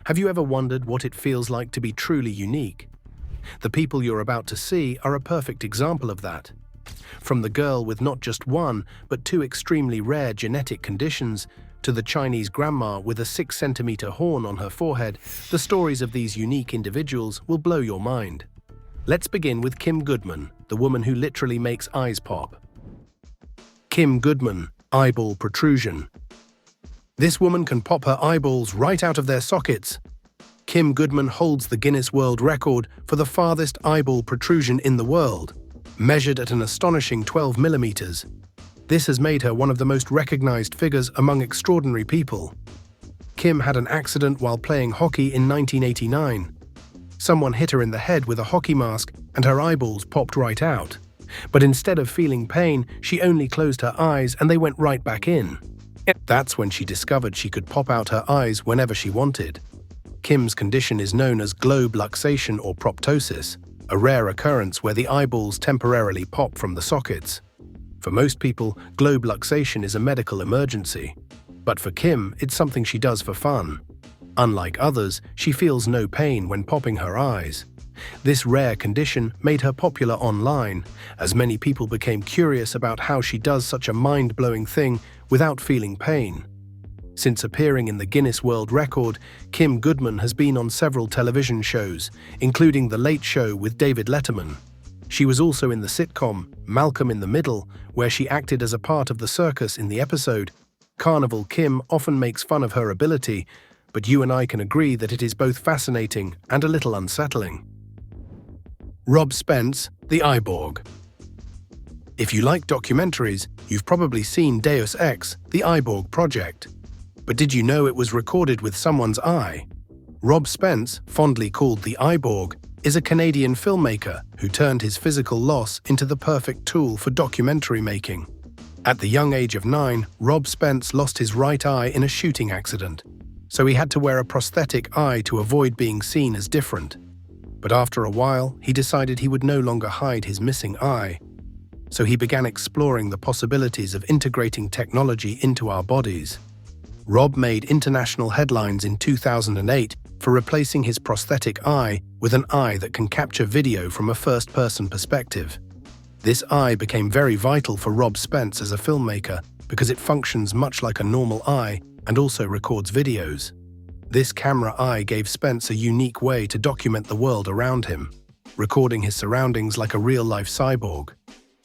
Have you ever wondered what it feels like to be truly unique? The people you're about to see are a perfect example of that. From the girl with not just one, but two extremely rare genetic conditions, to the Chinese grandma with a 6-centimeter horn on her forehead, the stories of these unique individuals will blow your mind. Let's begin with Kim Goodman, the woman who literally makes eyes pop. Kim Goodman, eyeball protrusion. This woman can pop her eyeballs right out of their sockets. Kim Goodman holds the Guinness World Record for the farthest eyeball protrusion in the world, measured at an astonishing 12 millimeters. This has made her one of the most recognized figures among extraordinary people. Kim had an accident while playing hockey in 1989. Someone hit her in the head with a hockey mask and her eyeballs popped right out. But instead of feeling pain, she only closed her eyes and they went right back in. That's when she discovered she could pop out her eyes whenever she wanted. Kim's condition is known as globe luxation or proptosis, a rare occurrence where the eyeballs temporarily pop from the sockets. For most people, globe luxation is a medical emergency. But for Kim, it's something she does for fun. Unlike others, she feels no pain when popping her eyes. This rare condition made her popular online, as many people became curious about how she does such a mind-blowing thing without feeling pain. Since appearing in the Guinness World Record, Kim Goodman has been on several television shows, including The Late Show with David Letterman. She was also in the sitcom Malcolm in the Middle, where she acted as a part of the circus in the episode. Carnival Kim often makes fun of her ability, but you and I can agree that it is both fascinating and a little unsettling. Rob Spence, the Iborg. If you like documentaries, you've probably seen Deus Ex, the Iborg Project. But did you know it was recorded with someone's eye? Rob Spence, fondly called the Iborg, is a Canadian filmmaker who turned his physical loss into the perfect tool for documentary making. At the young age of 9, Rob Spence lost his right eye in a shooting accident, so he had to wear a prosthetic eye to avoid being seen as different. But after a while, he decided he would no longer hide his missing eye. So he began exploring the possibilities of integrating technology into our bodies. Rob made international headlines in 2008 for replacing his prosthetic eye with an eye that can capture video from a first-person perspective. This eye became very vital for Rob Spence as a filmmaker because it functions much like a normal eye and also records videos. This camera eye gave Spence a unique way to document the world around him, recording his surroundings like a real-life cyborg.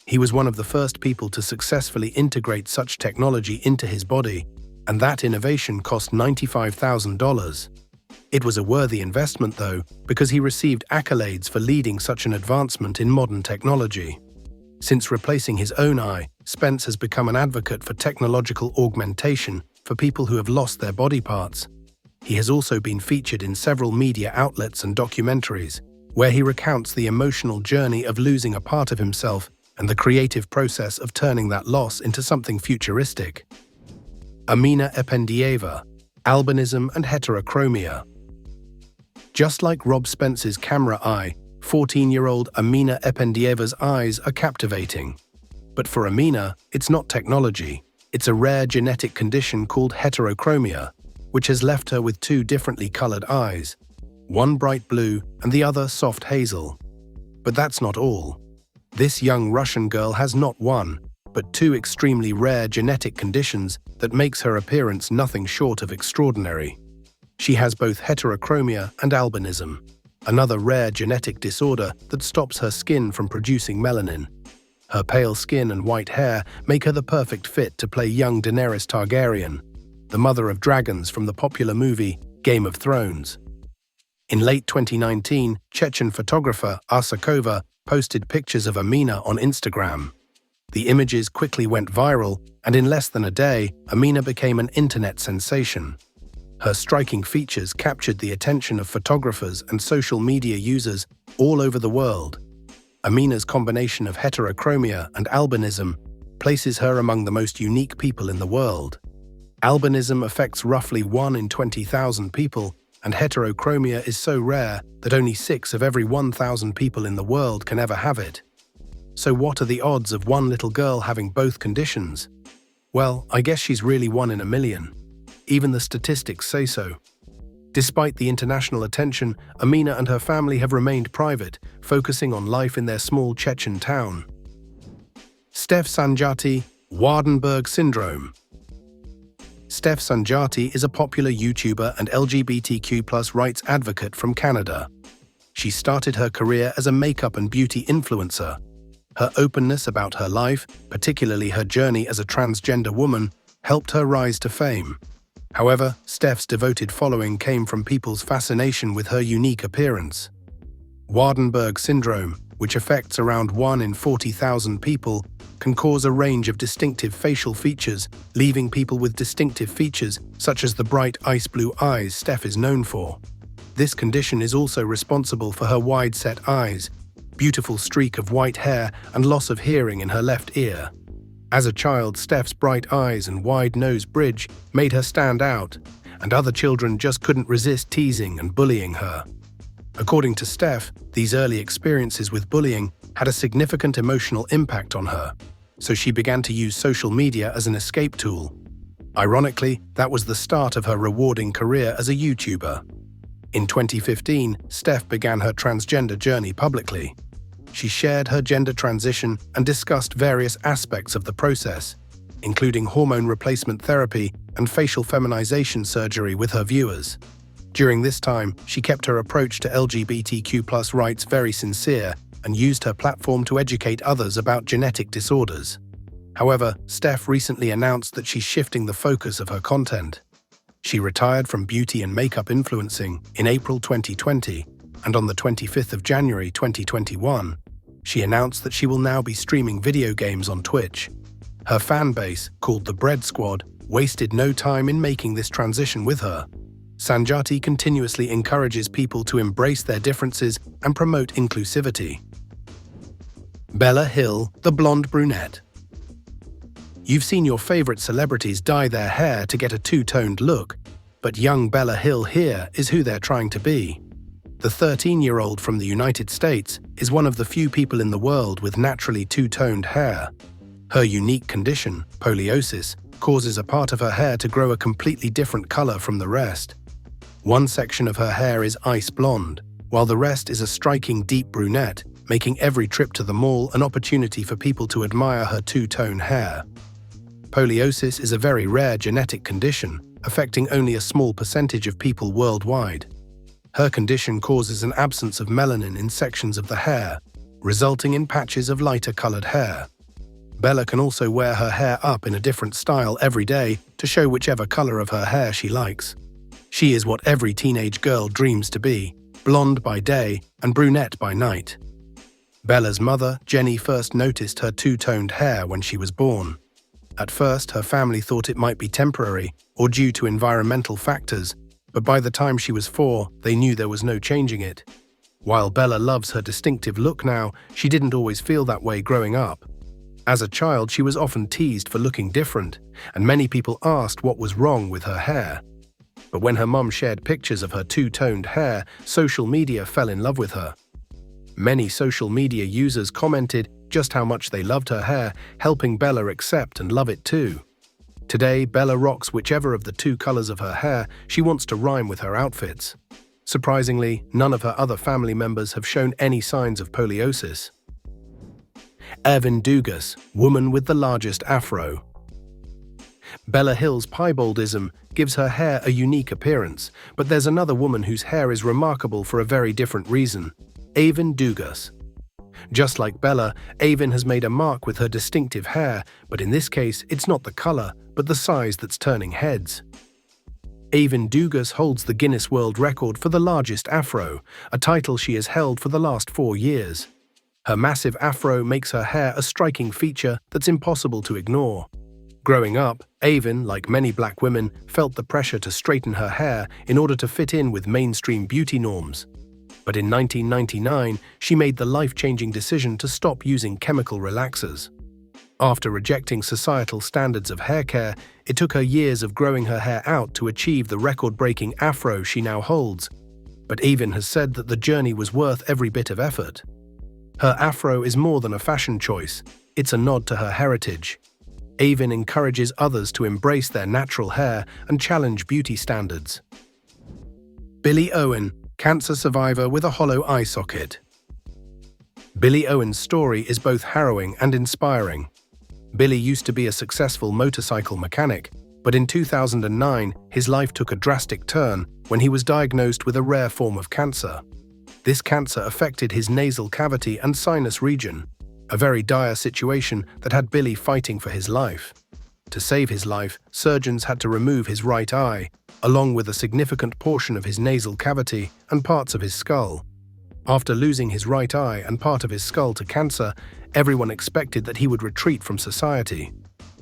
He was one of the first people to successfully integrate such technology into his body, and that innovation cost $95,000. It was a worthy investment, though, because he received accolades for leading such an advancement in modern technology. Since replacing his own eye, Spence has become an advocate for technological augmentation for people who have lost their body parts. He has also been featured in several media outlets and documentaries, where he recounts the emotional journey of losing a part of himself and the creative process of turning that loss into something futuristic. Amina Endava, albinism and heterochromia. Just like Rob Spence's camera eye, 14-year-old Amina Endava's eyes are captivating. But for Amina, it's not technology. It's a rare genetic condition called heterochromia, which has left her with two differently colored eyes, one bright blue and the other soft hazel. But that's not all. This young Russian girl has not one, but two extremely rare genetic conditions that makes her appearance nothing short of extraordinary. She has both heterochromia and albinism, another rare genetic disorder that stops her skin from producing melanin. Her pale skin and white hair make her the perfect fit to play young Daenerys Targaryen, the mother of dragons from the popular movie Game of Thrones. In late 2019, Chechen photographer Arsakova posted pictures of Amina on Instagram. The images quickly went viral, and in less than a day, Amina became an internet sensation. Her striking features captured the attention of photographers and social media users all over the world. Amina's combination of heterochromia and albinism places her among the most unique people in the world. Albinism affects roughly 1 in 20,000 people, and heterochromia is so rare that only 6 of every 1,000 people in the world can ever have it. So what are the odds of one little girl having both conditions? Well, I guess she's really 1 in a million. Even the statistics say so. Despite the international attention, Amina and her family have remained private, focusing on life in their small Chechen town. Steph Sanjati, Waardenburg syndrome. Steph Sanjati is a popular YouTuber and LGBTQ+ rights advocate from Canada. She started her career as a makeup and beauty influencer. Her openness about her life, particularly her journey as a transgender woman, helped her rise to fame. However, Steph's devoted following came from people's fascination with her unique appearance. Waardenburg syndrome, which affects around 1 in 40,000 people, can cause a range of distinctive facial features, leaving people with distinctive features such as the bright ice blue eyes Steph is known for. This condition is also responsible for her wide-set eyes, beautiful streak of white hair, and loss of hearing in her left ear. As a child, Steph's bright eyes and wide nose bridge made her stand out, and other children just couldn't resist teasing and bullying her. According to Steph, these early experiences with bullying had a significant emotional impact on her, so she began to use social media as an escape tool. Ironically, that was the start of her rewarding career as a YouTuber. In 2015, Steph began her transgender journey publicly. She shared her gender transition and discussed various aspects of the process, including hormone replacement therapy and facial feminization surgery with her viewers. During this time, she kept her approach to LGBTQ+ rights very sincere and used her platform to educate others about genetic disorders. However, Steph recently announced that she's shifting the focus of her content. She retired from beauty and makeup influencing in April 2020, and on the 25th of January 2021, she announced that she will now be streaming video games on Twitch. Her fan base, called the Bread Squad, wasted no time in making this transition with her. Sanjati continuously encourages people to embrace their differences and promote inclusivity. Bella Hill, the blonde brunette. You've seen your favorite celebrities dye their hair to get a two-toned look, but young Bella Hill here is who they're trying to be. The 13-year-old from the United States is one of the few people in the world with naturally two-toned hair. Her unique condition, scoliosis, causes a part of her hair to grow a completely different color from the rest. One section of her hair is ice blonde, while the rest is a striking deep brunette, making every trip to the mall an opportunity for people to admire her two-tone hair. Scoliosis is a very rare genetic condition, affecting only a small percentage of people worldwide. Her condition causes an absence of melanin in sections of the hair, resulting in patches of lighter-colored hair. Bella can also wear her hair up in a different style every day to show whichever color of her hair she likes. She is what every teenage girl dreams to be, blonde by day and brunette by night. Bella's mother, Jenny, first noticed her two-toned hair when she was born. At first, her family thought it might be temporary or due to environmental factors, but by the time she was 4, they knew there was no changing it. While Bella loves her distinctive look now, she didn't always feel that way growing up. As a child, she was often teased for looking different, and many people asked what was wrong with her hair. But when her mum shared pictures of her two-toned hair, social media fell in love with her. Many social media users commented just how much they loved her hair, helping Bella accept and love it too. Today, Bella rocks whichever of the two colors of her hair she wants to rhyme with her outfits. Surprisingly, none of her other family members have shown any signs of scoliosis. Evin Dugas, woman with the largest afro. Bella Hill's piebaldism gives her hair a unique appearance, but there's another woman whose hair is remarkable for a very different reason: Evin Dugas. Just like Bella, Evin has made a mark with her distinctive hair, but in this case, it's not the color, but the size that's turning heads. Evin Dugas holds the Guinness World Record for the largest afro, a title she has held for the last 4 years. Her massive afro makes her hair a striking feature that's impossible to ignore. Growing up, Evin, like many black women, felt the pressure to straighten her hair in order to fit in with mainstream beauty norms. But in 1999, she made the life-changing decision to stop using chemical relaxers. After rejecting societal standards of hair care, it took her years of growing her hair out to achieve the record-breaking afro she now holds. But Evin has said that the journey was worth every bit of effort. Her afro is more than a fashion choice, it's a nod to her heritage. Evin encourages others to embrace their natural hair and challenge beauty standards. Billy Owen, cancer survivor with a hollow eye socket. Billy Owen's story is both harrowing and inspiring. Billy used to be a successful motorcycle mechanic, but in 2009, his life took a drastic turn when he was diagnosed with a rare form of cancer. This cancer affected his nasal cavity and sinus region, a very dire situation that had Billy fighting for his life. To save his life, surgeons had to remove his right eye, along with a significant portion of his nasal cavity and parts of his skull. After losing his right eye and part of his skull to cancer, everyone expected that he would retreat from society.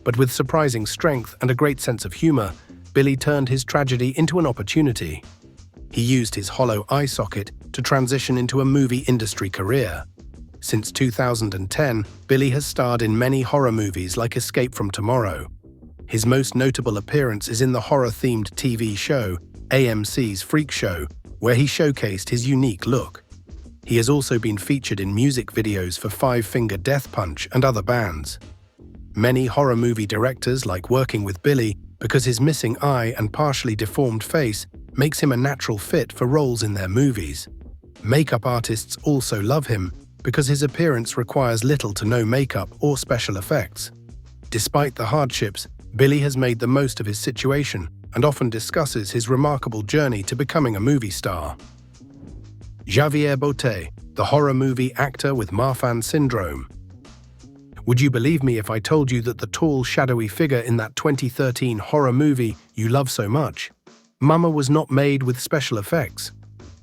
But with surprising strength and a great sense of humor, Billy turned his tragedy into an opportunity. He used his hollow eye socket to transition into a movie industry career. Since 2010, Billy has starred in many horror movies like Escape from Tomorrow. His most notable appearance is in the horror-themed TV show, AMC's Freak Show, where he showcased his unique look. He has also been featured in music videos for Five Finger Death Punch and other bands. Many horror movie directors like working with Billy because his missing eye and partially deformed face makes him a natural fit for roles in their movies. Makeup artists also love him because his appearance requires little to no makeup or special effects. Despite the hardships, Billy has made the most of his situation and often discusses his remarkable journey to becoming a movie star. Javier Botet, the horror movie actor with Marfan syndrome. Would you believe me if I told you that the tall, shadowy figure in that 2013 horror movie you love so much? Mama was not made with special effects.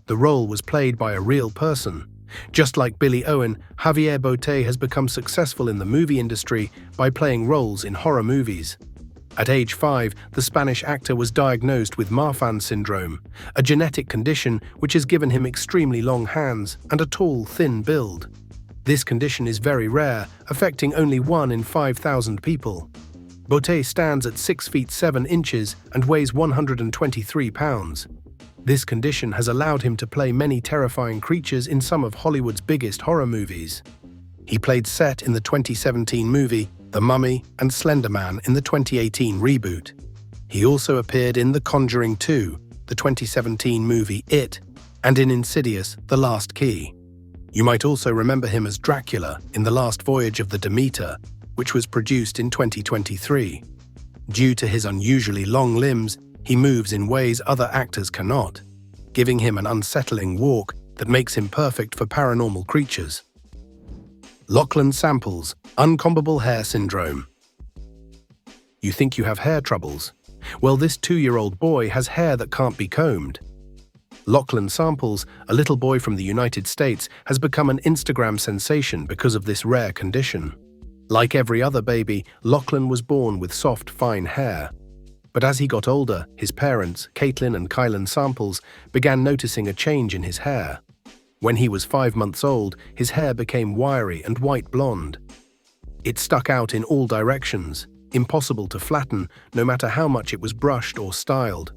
The role was played by a real person. Just like Billy Owen, Javier Botet has become successful in the movie industry by playing roles in horror movies. At age 5, the Spanish actor was diagnosed with Marfan syndrome, a genetic condition which has given him extremely long hands and a tall, thin build. This condition is very rare, affecting only 1 in 5,000 people. Botet stands at 6 feet 7 inches and weighs 123 pounds. This condition has allowed him to play many terrifying creatures in some of Hollywood's biggest horror movies. He played Set in the 2017 movie The Mummy and Slender Man in the 2018 reboot. He also appeared in The Conjuring 2, the 2017 movie It, and in Insidious: The Last Key. You might also remember him as Dracula in The Last Voyage of the Demeter, which was produced in 2023. Due to his unusually long limbs, he moves in ways other actors cannot, giving him an unsettling walk that makes him perfect for paranormal creatures. Lachlan Samples, uncombable hair syndrome. You think you have hair troubles? Well, this 2-year-old boy has hair that can't be combed. Lachlan Samples, a little boy from the United States, has become an Instagram sensation because of this rare condition. Like every other baby, Lachlan was born with soft, fine hair. But as he got older, his parents, Caitlin and Kylan Samples, began noticing a change in his hair. When he was 5 months old, his hair became wiry and white blonde. It stuck out in all directions, impossible to flatten no matter how much it was brushed or styled.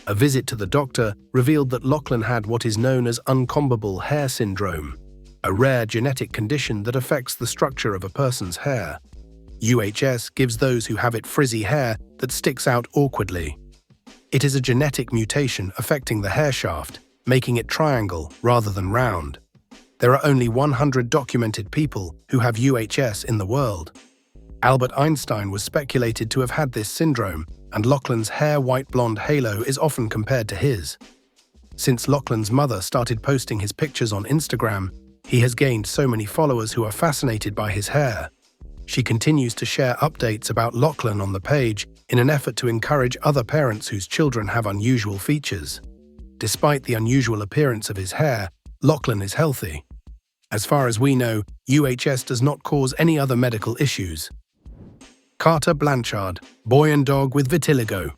A visit to the doctor revealed that Lachlan had what is known as uncombable hair syndrome, a rare genetic condition that affects the structure of a person's hair. UHS gives those who have it frizzy hair that sticks out awkwardly. It is a genetic mutation affecting the hair shaft, making it triangle rather than round. There are only 100 documented people who have UHS in the world. Albert Einstein was speculated to have had this syndrome, and Lachlan's hair white blonde halo is often compared to his. Since Lachlan's mother started posting his pictures on Instagram, he has gained so many followers who are fascinated by his hair. She continues to share updates about Lachlan on the page in an effort to encourage other parents whose children have unusual features. Despite the unusual appearance of his hair, Lachlan is healthy. As far as we know, UHS does not cause any other medical issues. Carter Blanchard, boy and dog with vitiligo.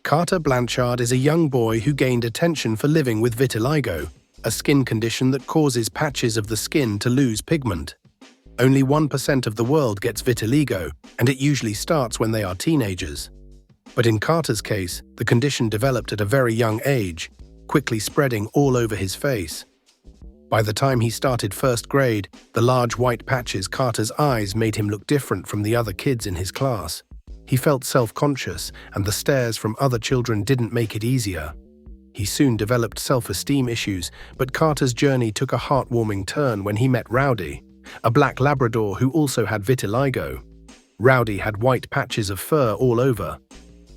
Carter Blanchard is a young boy who gained attention for living with vitiligo, a skin condition that causes patches of the skin to lose pigment. Only 1% of the world gets vitiligo, and it usually starts when they are teenagers. But in Carter's case, the condition developed at a very young age, quickly spreading all over his face. By the time he started first grade, the large white patches Carter's eyes made him look different from the other kids in his class. He felt self-conscious, and the stares from other children didn't make it easier. He soon developed self-esteem issues, but Carter's journey took a heartwarming turn when he met Rowdy, a black Labrador who also had vitiligo. Rowdy had white patches of fur all over.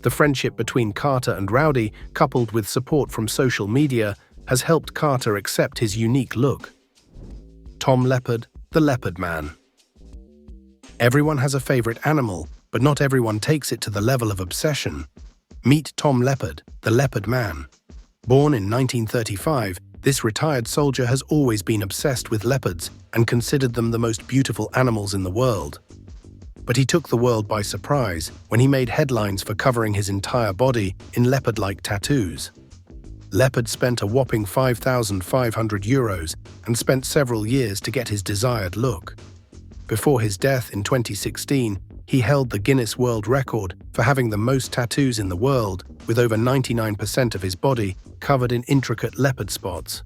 The friendship between Carter and Rowdy, coupled with support from social media, has helped Carter accept his unique look. Tom Leopard, the Leopard Man. Everyone has a favorite animal, but not everyone takes it to the level of obsession. Meet Tom Leopard, the Leopard Man. Born in 1935, this retired soldier has always been obsessed with leopards and considered them the most beautiful animals in the world. But he took the world by surprise when he made headlines for covering his entire body in leopard-like tattoos. Leopard spent a whopping €5,500 and spent several years to get his desired look. Before his death in 2016, he held the Guinness World Record for having the most tattoos in the world, with over 99% of his body covered in intricate leopard spots.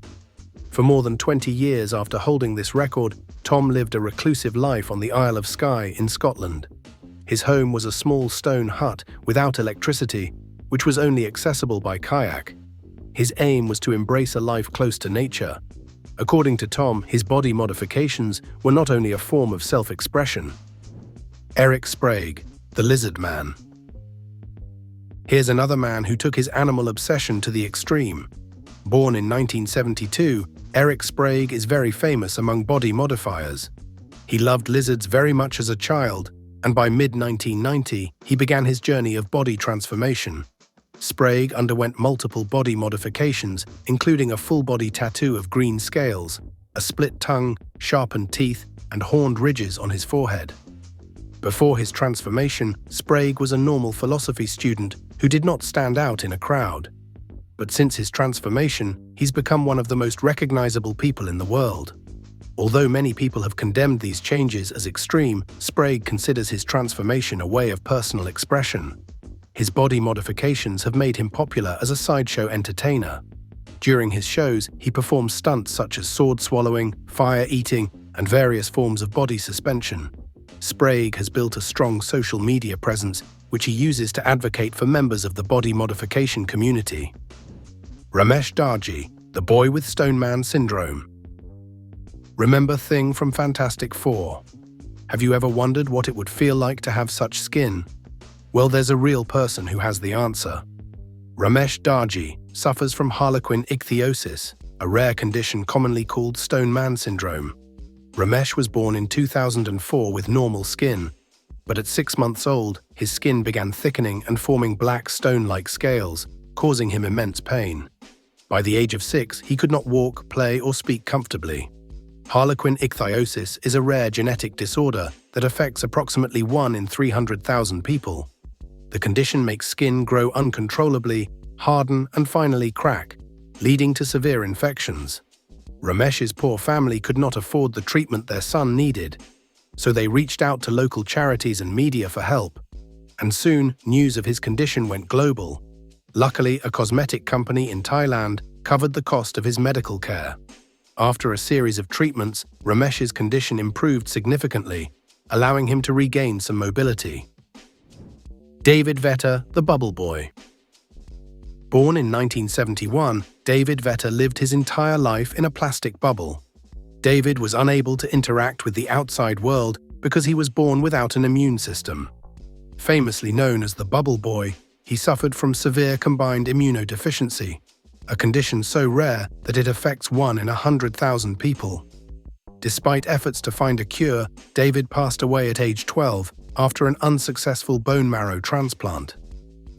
For more than 20 years after holding this record, Tom lived a reclusive life on the Isle of Skye in Scotland. His home was a small stone hut without electricity, which was only accessible by kayak. His aim was to embrace a life close to nature. According to Tom, his body modifications were not only a form of self-expression. Sprag, the Lizard Man. Here's another man who took his animal obsession to the extreme. Born in 1972, Sprag is very famous among body modifiers. He loved lizards very much as a child, and by mid-1990, he began his journey of body transformation. Sprag underwent multiple body modifications, including a full-body tattoo of green scales, a split tongue, sharpened teeth, and horned ridges on his forehead. Before his transformation, Sprag was a normal philosophy student who did not stand out in a crowd. But since his transformation, he's become one of the most recognizable people in the world. Although many people have condemned these changes as extreme, Sprag considers his transformation a way of personal expression. His body modifications have made him popular as a sideshow entertainer. During his shows, he performs stunts such as sword swallowing, fire eating, and various forms of body suspension. Sprag has built a strong social media presence, which he uses to advocate for members of the body modification community. Ramesh Dai, the boy with Stone Man syndrome. Remember Thing from Fantastic Four? Have you ever wondered what it would feel like to have such skin? Well, there's a real person who has the answer. Ramesh Dai suffers from harlequin ichthyosis, a rare condition commonly called Stone Man syndrome. Ramesh was born in 2004 with normal skin, but at 6 months old, his skin began thickening and forming black stone-like scales, causing him immense pain. By the age of 6, he could not walk, play, or speak comfortably. Harlequin ichthyosis is a rare genetic disorder that affects approximately 1 in 300,000 people. The condition makes skin grow uncontrollably, harden, and finally crack, leading to severe infections. Ramesh's poor family could not afford the treatment their son needed, so they reached out to local charities and media for help, and soon news of his condition went global. Luckily, a cosmetic company in Thailand covered the cost of his medical care. After a series of treatments, Ramesh's condition improved significantly, allowing him to regain some mobility. David Veta, the Bubble Boy. Born in 1971, David Veta lived his entire life in a plastic bubble. David was unable to interact with the outside world because he was born without an immune system. Famously known as the Bubble Boy, he suffered from severe combined immunodeficiency, a condition so rare that it affects 1 in 100,000 people. Despite efforts to find a cure, David passed away at age 12 after an unsuccessful bone marrow transplant.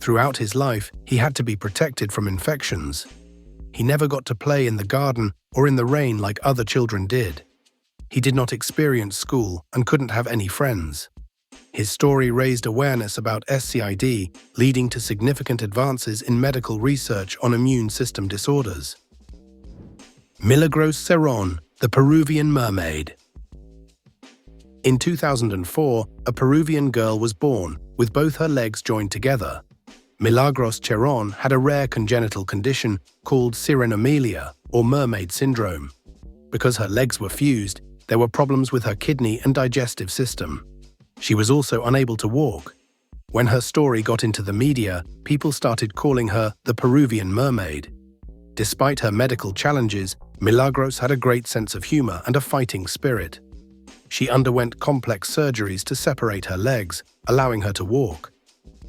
Throughout his life, he had to be protected from infections. He never got to play in the garden or in the rain like other children did. He did not experience school and couldn't have any friends. His story raised awareness about SCID, leading to significant advances in medical research on immune system disorders. Milagros Ceron, the Peruvian Mermaid. In 2004, a Peruvian girl was born, with both her legs joined together. Milagros Ceron had a rare congenital condition called Ceron or mermaid syndrome. Because her legs were fused, there were problems with her kidney and digestive system. She was also unable to walk. When her story got into the media, people started calling her the Peruvian Mermaid. Despite her medical challenges, Milagros had a great sense of humor and a fighting spirit. She underwent complex surgeries to separate her legs, allowing her to walk.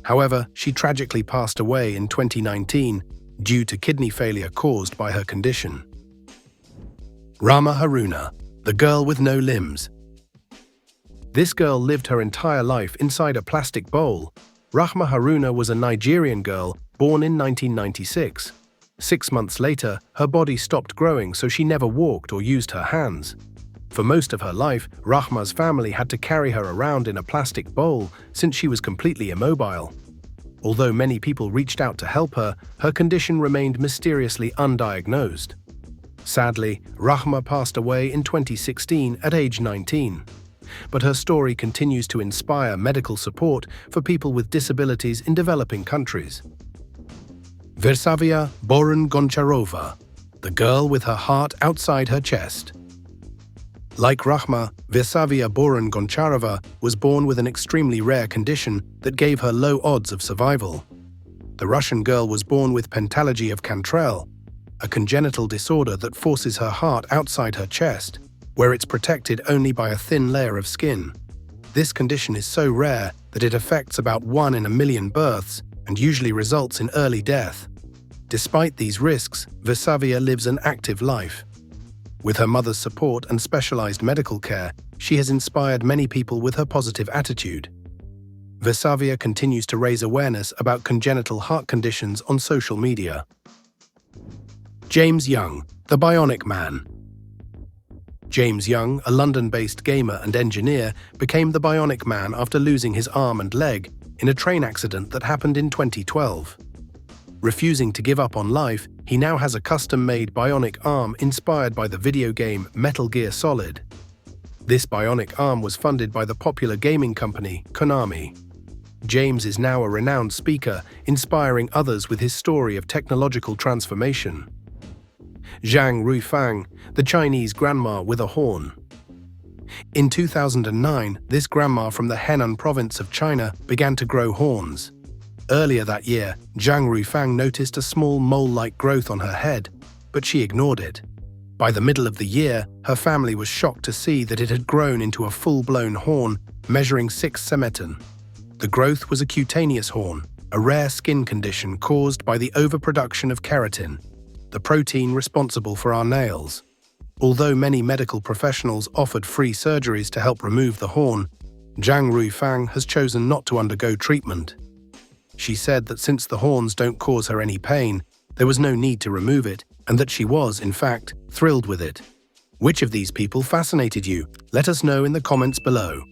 However, she tragically passed away in 2019 due to kidney failure caused by her condition. Haruna, the girl with no limbs. This girl lived her entire life inside a plastic bowl. Haruna was a Nigerian girl born in 1996. 6 months later, her body stopped growing, so she never walked or used her hands. For most of her life, Rahma's family had to carry her around in a plastic bowl since she was completely immobile. Although many people reached out to help her, her condition remained mysteriously undiagnosed. Sadly, Rahma passed away in 2016 at age 19. But her story continues to inspire medical support for people with disabilities in developing countries. Veravia Borin Goncharova, the girl with her heart outside her chest. Like Rahma, Veravia Borin Goncharova was born with an extremely rare condition that gave her low odds of survival. The Russian girl was born with pentalogy of Cantrell, a congenital disorder that forces her heart outside her chest, where it's protected only by a thin layer of skin. This condition is so rare that it affects about 1 in a million births and usually results in early death. Despite these risks, Veravia lives an active life. With her mother's support and specialized medical care, she has inspired many people with her positive attitude. Veravia continues to raise awareness about congenital heart conditions on social media. James Young, the Bionic Man. James Young, a London-based gamer and engineer, became the Bionic Man after losing his arm and leg in a train accident that happened in 2012. Refusing to give up on life, he now has a custom-made bionic arm inspired by the video game Metal Gear Solid. This bionic arm was funded by the popular gaming company Konami. James is now a renowned speaker, inspiring others with his story of technological transformation. Zhang Fang, the Chinese grandma with a horn. In 2009, this grandma from the Henan province of China began to grow horns. Earlier that year, Zhang Fang noticed a small mole-like growth on her head, but she ignored it. By the middle of the year, her family was shocked to see that it had grown into a full-blown horn measuring 6 cm. The growth was a cutaneous horn, a rare skin condition caused by the overproduction of keratin, the protein responsible for our nails. Although many medical professionals offered free surgeries to help remove the horn, Zhang Fang has chosen not to undergo treatment. She said that since the horns don't cause her any pain, there was no need to remove it, and that she was, in fact, thrilled with it. Which of these people fascinated you? Let us know in the comments below.